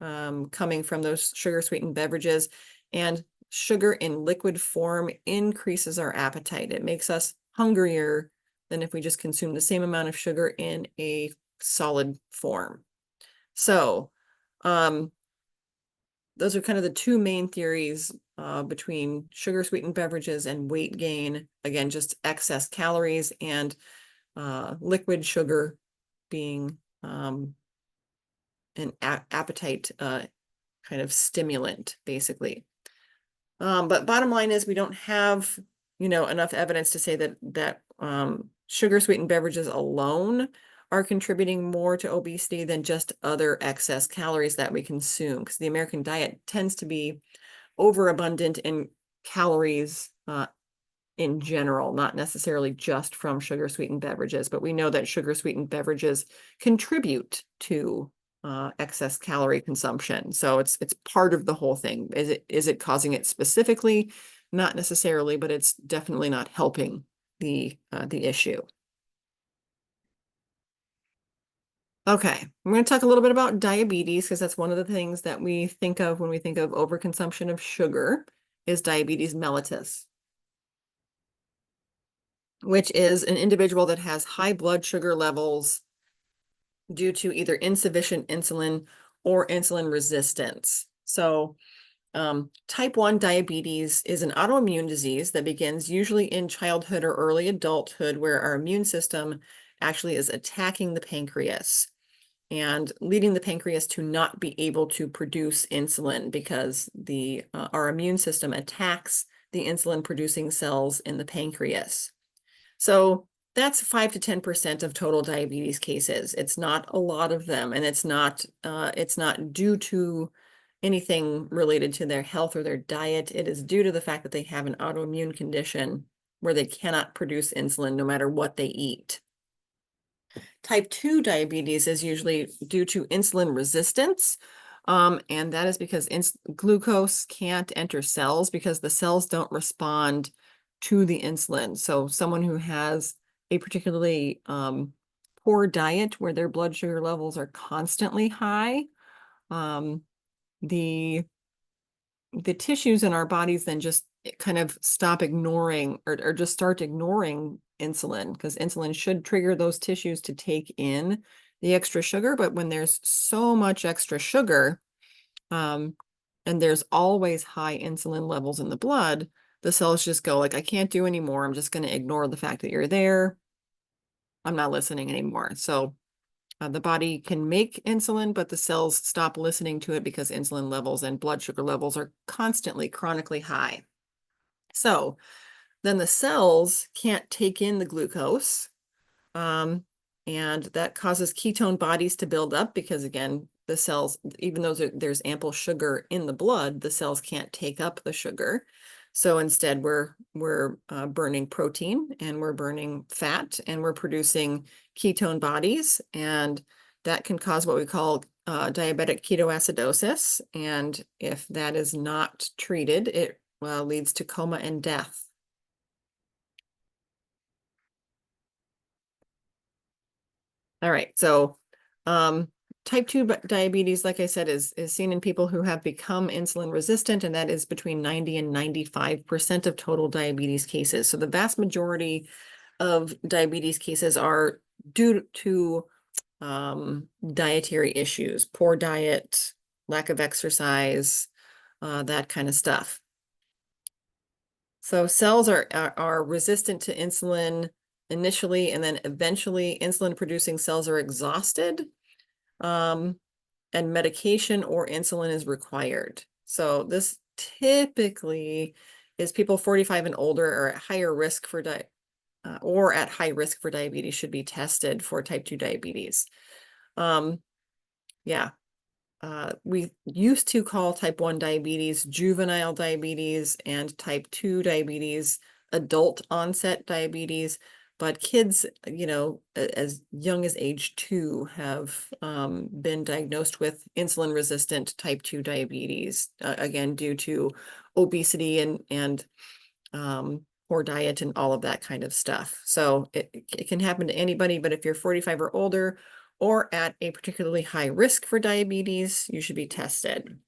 coming from those sugar sweetened beverages, and sugar in liquid form increases our appetite. It makes us hungrier than if we just consume the same amount of sugar in a solid form. So, those are kind of the two main theories between sugar sweetened beverages and weight gain. Again, just excess calories and liquid sugar being an appetite kind of stimulant, basically. But bottom line is we don't have, enough evidence to say that sugar sweetened beverages alone are contributing more to obesity than just other excess calories that we consume, because the American diet tends to be overabundant in calories in general, not necessarily just from sugar sweetened beverages, but we know that sugar sweetened beverages contribute to excess calorie consumption. So it's part of the whole thing. Is it causing it specifically? Not necessarily, but it's definitely not helping the issue. Okay, I'm going to talk a little bit about diabetes because that's one of the things that we think of when we think of overconsumption of sugar is diabetes mellitus, which is an individual that has high blood sugar levels due to either insufficient insulin or insulin resistance. So type 1 diabetes is an autoimmune disease that begins usually in childhood or early adulthood, where our immune system actually is attacking the pancreas and leading the pancreas to not be able to produce insulin because our immune system attacks the insulin producing cells in the pancreas. So that's 5 to 10% of total diabetes cases. It's not a lot of them, and it's not due to anything related to their health or their diet. It is due to the fact that they have an autoimmune condition where they cannot produce insulin no matter what they eat. Type 2 diabetes is usually due to insulin resistance, and that is because glucose can't enter cells because the cells don't respond to the insulin. So someone who has a particularly poor diet where their blood sugar levels are constantly high, the tissues in our bodies then just kind of stop ignoring or just start ignoring insulin, because insulin should trigger those tissues to take in the extra sugar. But when there's so much extra sugar, and there's always high insulin levels in the blood, the cells just go like, I can't do anymore. I'm just going to ignore the fact that you're there. I'm not listening anymore. So the body can make insulin, but the cells stop listening to it because insulin levels and blood sugar levels are constantly chronically high. So then the cells can't take in the glucose, and that causes ketone bodies to build up because, again, the cells, even though there's ample sugar in the blood, the cells can't take up the sugar. So instead, we're burning protein and we're burning fat and we're producing ketone bodies, and that can cause what we call diabetic ketoacidosis. And if that is not treated, it leads to coma and death. All right, so type 2 diabetes, like I said, is seen in people who have become insulin resistant, and that is between 90 and 95% of total diabetes cases. So the vast majority of diabetes cases are due to dietary issues, poor diet, lack of exercise, that kind of stuff. So cells are resistant to insulin initially, and then eventually insulin producing cells are exhausted, and medication or insulin is required. So this typically is people 45 and older are at higher risk for or at high risk for diabetes, should be tested for type 2 diabetes. Yeah. We used to call type 1 diabetes juvenile diabetes and type 2 diabetes adult onset diabetes, but kids, as young as age 2 have been diagnosed with insulin resistant type 2 diabetes, again, due to obesity and poor diet and all of that kind of stuff. So it can happen to anybody, but if you're 45 or older, or at a particularly high risk for diabetes, you should be tested.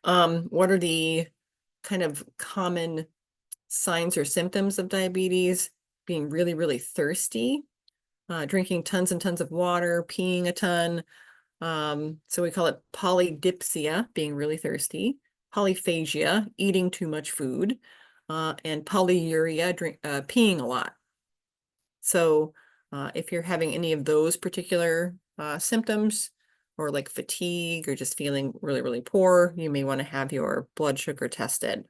What are the kind of common signs or symptoms of diabetes? being really, really thirsty, drinking tons and tons of water, peeing a ton. So we call it polydipsia, being really thirsty, polyphagia, eating too much food, and polyuria, peeing a lot. So if you're having any of those particular symptoms, or like fatigue or just feeling really, really poor, you may want to have your blood sugar tested.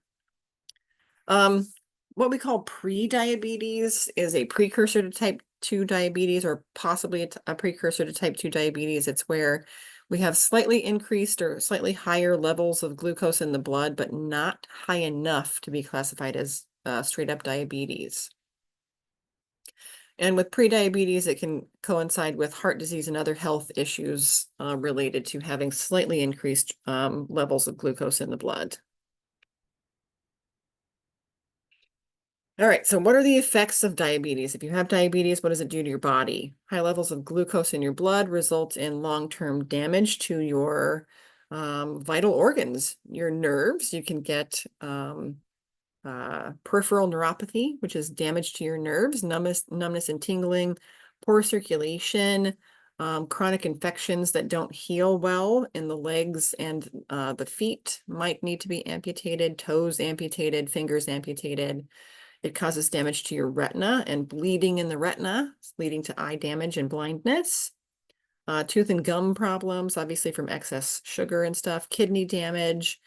What we call pre-diabetes is a precursor to type 2 diabetes, or possibly a precursor to type 2 diabetes. It's where we have slightly increased or slightly higher levels of glucose in the blood, but not high enough to be classified as straight up diabetes. And with pre-diabetes, it can coincide with heart disease and other health issues related to having slightly increased levels of glucose in the blood. All right, so what are the effects of diabetes? If you have diabetes, what does it do to your body? High levels of glucose in your blood result in long-term damage to your vital organs, your nerves. You can get peripheral neuropathy, which is damage to your nerves, numbness and tingling, poor circulation, chronic infections that don't heal well in the legs and the feet might need to be amputated, toes amputated, fingers amputated. It causes damage to your retina and bleeding in the retina, leading to eye damage and blindness. Tooth and gum problems, obviously from excess sugar and stuff. Kidney damage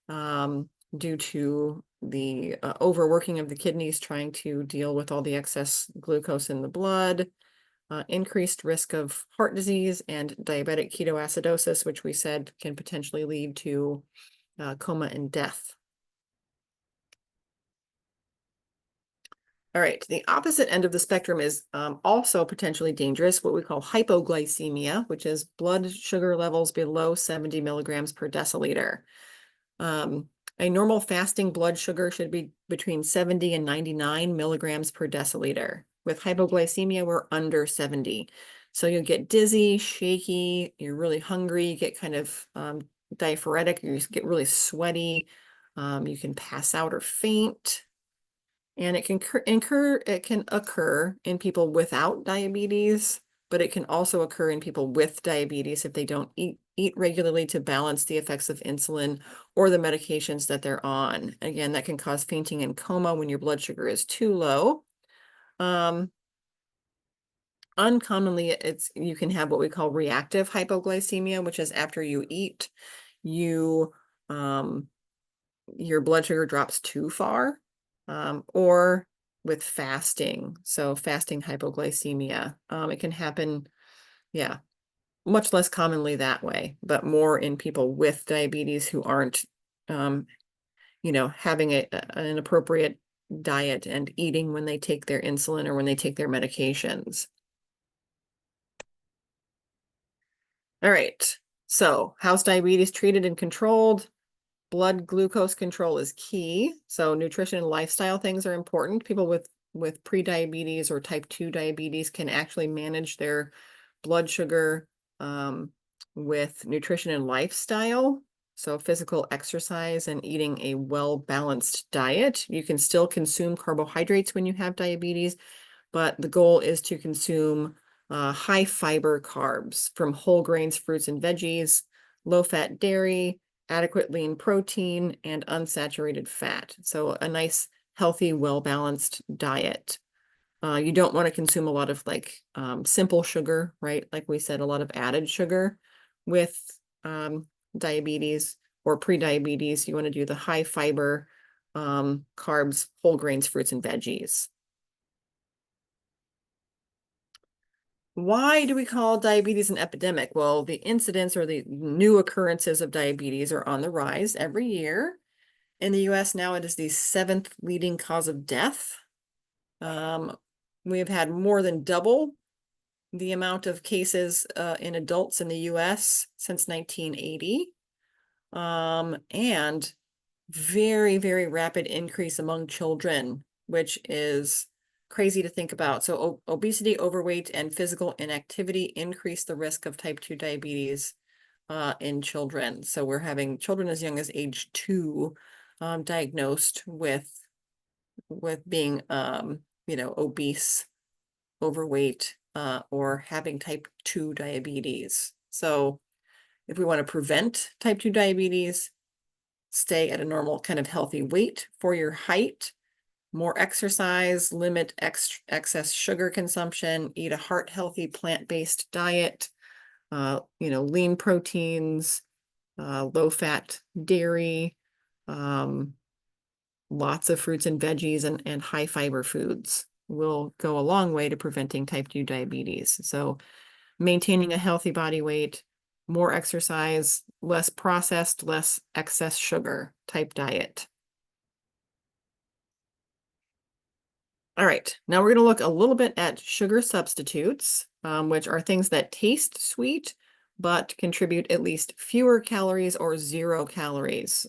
due to the overworking of the kidneys trying to deal with all the excess glucose in the blood. Increased risk of heart disease and diabetic ketoacidosis, which we said can potentially lead to coma and death. All right, the opposite end of the spectrum is also potentially dangerous, what we call hypoglycemia, which is blood sugar levels below 70 milligrams per deciliter. A normal fasting blood sugar should be between 70 and 99 milligrams per deciliter. With hypoglycemia, we're under 70. So you'll get dizzy, shaky, you're really hungry, you get kind of diaphoretic, you get really sweaty, you can pass out or faint. And it can occur in people without diabetes, but it can also occur in people with diabetes if they don't eat regularly to balance the effects of insulin or the medications that they're on. Again, that can cause fainting and coma when your blood sugar is too low. Uncommonly, you can have what we call reactive hypoglycemia, which is after you eat, your blood sugar drops too far. Or with fasting. So fasting hypoglycemia. It can happen, yeah, much less commonly that way, but more in people with diabetes who aren't, having an appropriate diet and eating when they take their insulin or when they take their medications. All right, so how's diabetes treated and controlled? Blood glucose control is key. So nutrition and lifestyle things are important. People with pre-diabetes or type 2 diabetes can actually manage their blood sugar with nutrition and lifestyle. So physical exercise and eating a well-balanced diet. You can still consume carbohydrates when you have diabetes, but the goal is to consume high fiber carbs from whole grains, fruits, and veggies, low-fat dairy, adequate lean protein, and unsaturated fat. So a nice, healthy, well-balanced diet. You don't want to consume a lot of simple sugar, right? Like we said, a lot of added sugar with diabetes or pre-diabetes. You want to do the high fiber carbs, whole grains, fruits, and veggies. Why do we call diabetes an epidemic? Well, the incidence or the new occurrences of diabetes are on the rise every year. In the US now, it is the 7th leading cause of death. We have had more than double the amount of cases in adults in the US since 1980. And very, very rapid increase among children, which is crazy to think about. So obesity, overweight, and physical inactivity increase the risk of type 2 diabetes in children. So we're having children as young as age 2 diagnosed with being obese, overweight, or having type 2 diabetes. So if we want to prevent type 2 diabetes, stay at a normal kind of healthy weight for your height, more exercise, limit excess sugar consumption, eat a heart-healthy plant-based diet, lean proteins, low-fat dairy, lots of fruits and veggies and high-fiber foods will go a long way to preventing type 2 diabetes. So maintaining a healthy body weight, more exercise, less processed, less excess sugar type diet. All right, now we're going to look a little bit at sugar substitutes, which are things that taste sweet, but contribute at least fewer calories or 0 calories.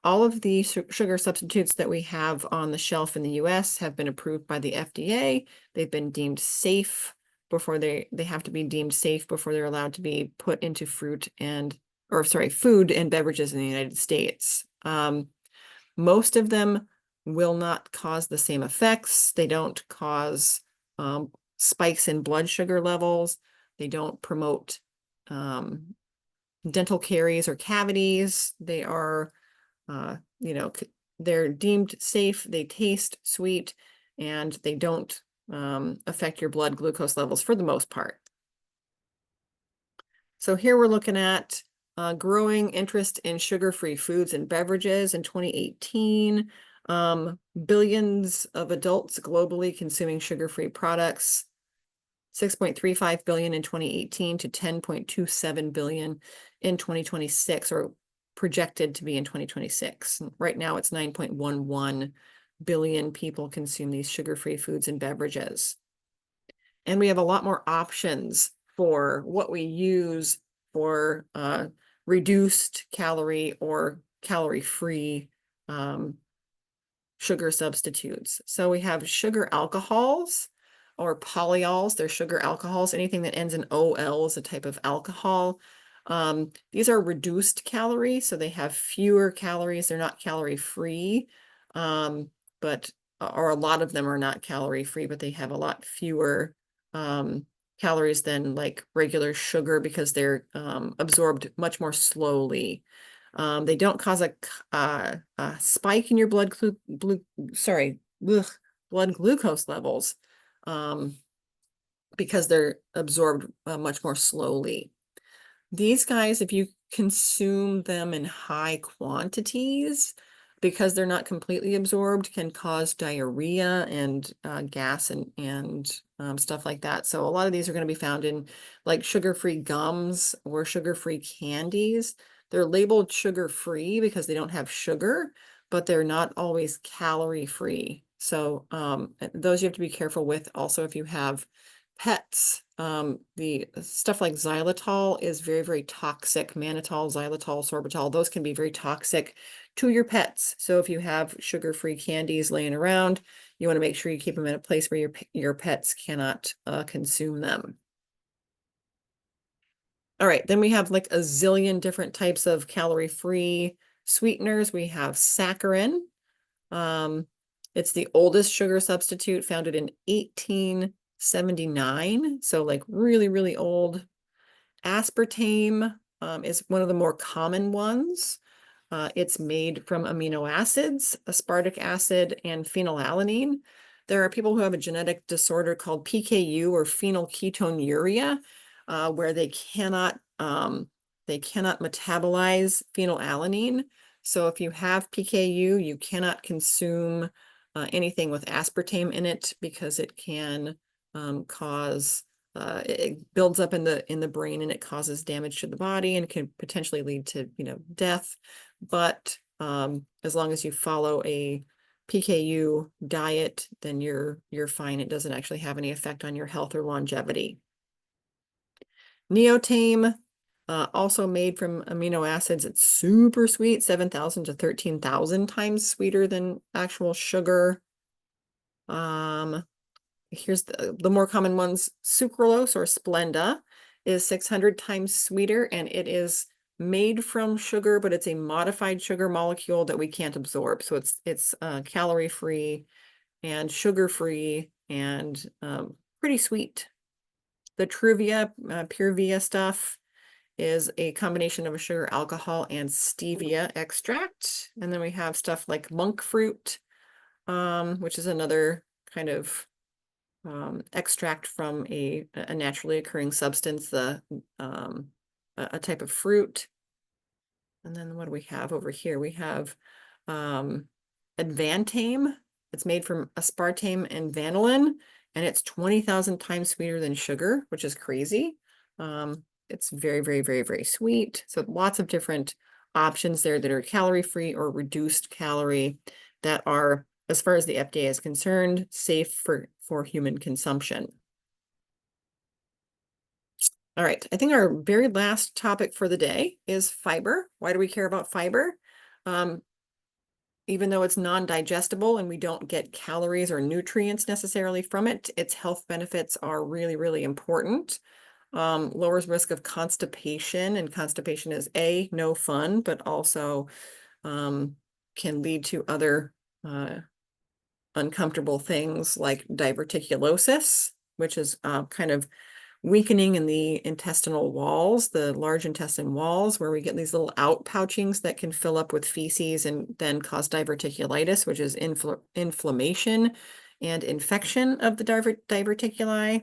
All of the sugar substitutes that we have on the shelf in the US have been approved by the FDA. They've been deemed safe before they have to be deemed safe before they're allowed to be put into food and beverages in the United States. Most of them will not cause the same effects. They don't cause spikes in blood sugar levels. They don't promote dental caries or cavities. They are, they're deemed safe. They taste sweet, and they don't affect your blood glucose levels for the most part. So here we're looking at growing interest in sugar-free foods and beverages in 2018. Billions of adults globally consuming sugar-free products, 6.35 billion in 2018 to 10.27 billion in 2026, or projected to be in 2026. Right now it's 9.11 billion people consume these sugar-free foods and beverages. And we have a lot more options for what we use for reduced calorie or calorie-free sugar substitutes. So we have sugar alcohols or polyols. They're sugar alcohols. Anything that ends in OL is a type of alcohol. These are reduced calorie, so they have fewer calories. They're not calorie-free, but or a lot of them are not calorie-free, but they have a lot fewer calories than like regular sugar because they're absorbed much more slowly. They don't cause a spike in your blood glucose levels because they're absorbed much more slowly. These guys, if you consume them in high quantities, because they're not completely absorbed, can cause diarrhea and gas and stuff like that. So a lot of these are going to be found in like sugar-free gums or sugar-free candies. They're labeled sugar-free because they don't have sugar, but they're not always calorie-free. So those you have to be careful with. Also, if you have pets, the stuff like xylitol is very, very toxic. Mannitol, xylitol, sorbitol, those can be very toxic to your pets. So if you have sugar-free candies laying around, you want to make sure you keep them in a place where your pets cannot consume them. All right, then we have like a zillion different types of calorie-free sweeteners. We have saccharin. It's the oldest sugar substitute, founded in 1879, so like really, really old. Aspartame is one of the more common ones. It's made from amino acids, aspartic acid, and phenylalanine. There are people who have a genetic disorder called PKU or phenylketonuria, where they cannot metabolize phenylalanine. So if you have PKU, you cannot consume anything with aspartame in it because it can cause it builds up in the brain and it causes damage to the body and can potentially lead to death. But as long as you follow a PKU diet, then you're fine. It doesn't actually have any effect on your health or longevity. Neotame, also made from amino acids. It's super sweet, 7,000 to 13,000 times sweeter than actual sugar. Here's the more common ones. Sucralose or Splenda is 600 times sweeter, and it is made from sugar, but it's a modified sugar molecule that we can't absorb. So it's calorie free and sugar-free and pretty sweet. The Truvia, Pure Via stuff is a combination of a sugar alcohol and stevia extract. And then we have stuff like monk fruit, which is another kind of extract from a naturally occurring substance, a type of fruit. And then what do we have over here? We have Advantame. It's made from aspartame and vanillin, and it's 20,000 times sweeter than sugar, which is crazy. It's very, very, very, very sweet. So lots of different options there that are calorie-free or reduced calorie that are, as far as the FDA is concerned, safe for human consumption. All right, I think our very last topic for the day is fiber. Why do we care about fiber? Even though it's non-digestible and we don't get calories or nutrients necessarily from it, its health benefits are really, really important. Lowers risk of constipation, and constipation is no fun, but also can lead to other uncomfortable things like diverticulosis, which is kind of weakening in the intestinal walls, the large intestine walls, where we get these little outpouchings that can fill up with feces and then cause diverticulitis, which is inflammation and infection of the diverticuli.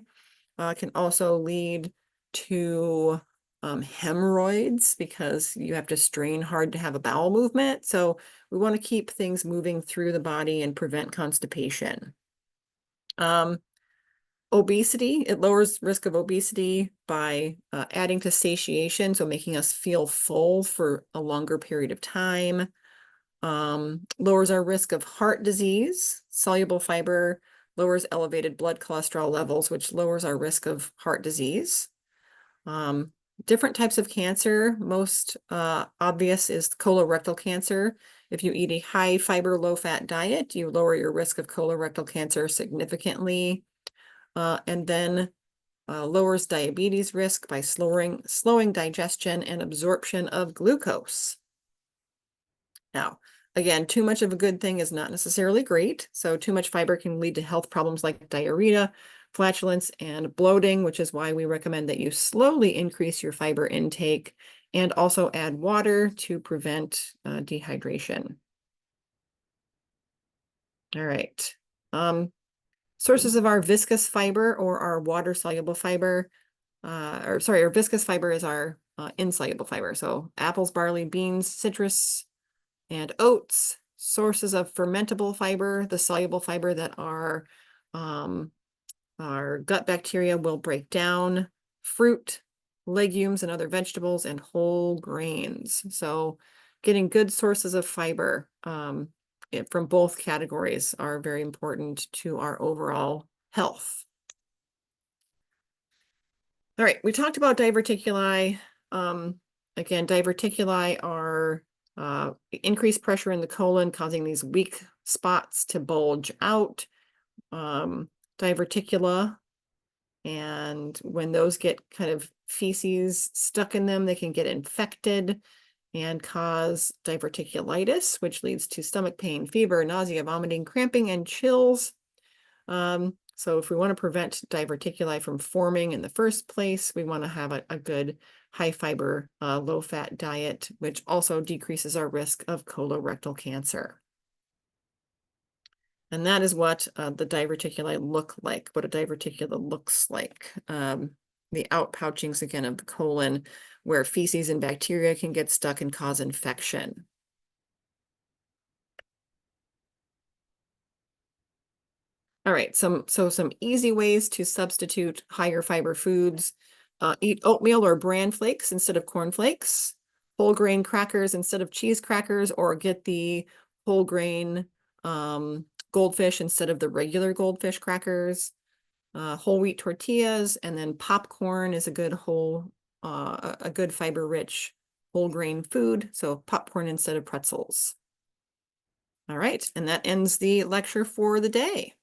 Can also lead to hemorrhoids because you have to strain hard to have a bowel movement. So we want to keep things moving through the body and prevent constipation. Obesity, it lowers risk of obesity by adding to satiation, so making us feel full for a longer period of time. Lowers our risk of heart disease. Soluble fiber lowers elevated blood cholesterol levels, which lowers our risk of heart disease. Different types of cancer, most obvious is colorectal cancer. If you eat a high fiber, low fat diet, you lower your risk of colorectal cancer significantly. And then lowers diabetes risk by slowing digestion and absorption of glucose. Now, again, too much of a good thing is not necessarily great. So too much fiber can lead to health problems like diarrhea, flatulence, and bloating, which is why we recommend that you slowly increase your fiber intake and also add water to prevent dehydration. All right. Sources of our viscous fiber or our water-soluble fiber, our viscous fiber is our insoluble fiber. So apples, barley, beans, citrus, and oats. Sources of fermentable fiber, the soluble fiber that our gut bacteria will break down, fruit, legumes, and other vegetables, and whole grains. So getting good sources of fiber from both categories are very important to our overall health. All right, we talked about diverticuli. Again, diverticuli are increased pressure in the colon, causing these weak spots to bulge out. Diverticula, and when those get kind of feces stuck in them, they can get infected and cause diverticulitis, which leads to stomach pain, fever, nausea, vomiting, cramping, and chills. So if we want to prevent diverticuli from forming in the first place, we want to have a good high fiber, low fat diet, which also decreases our risk of colorectal cancer. And that is what the diverticuli look like, what a diverticula looks like. The outpouchings, again, of the colon, where feces and bacteria can get stuck and cause infection. All right, some easy ways to substitute higher fiber foods. Eat oatmeal or bran flakes instead of corn flakes, whole grain crackers instead of cheese crackers, or get the whole grain goldfish instead of the regular goldfish crackers. Whole wheat tortillas, and then popcorn is a good a good fiber-rich whole grain food. So popcorn instead of pretzels. All right, and that ends the lecture for the day.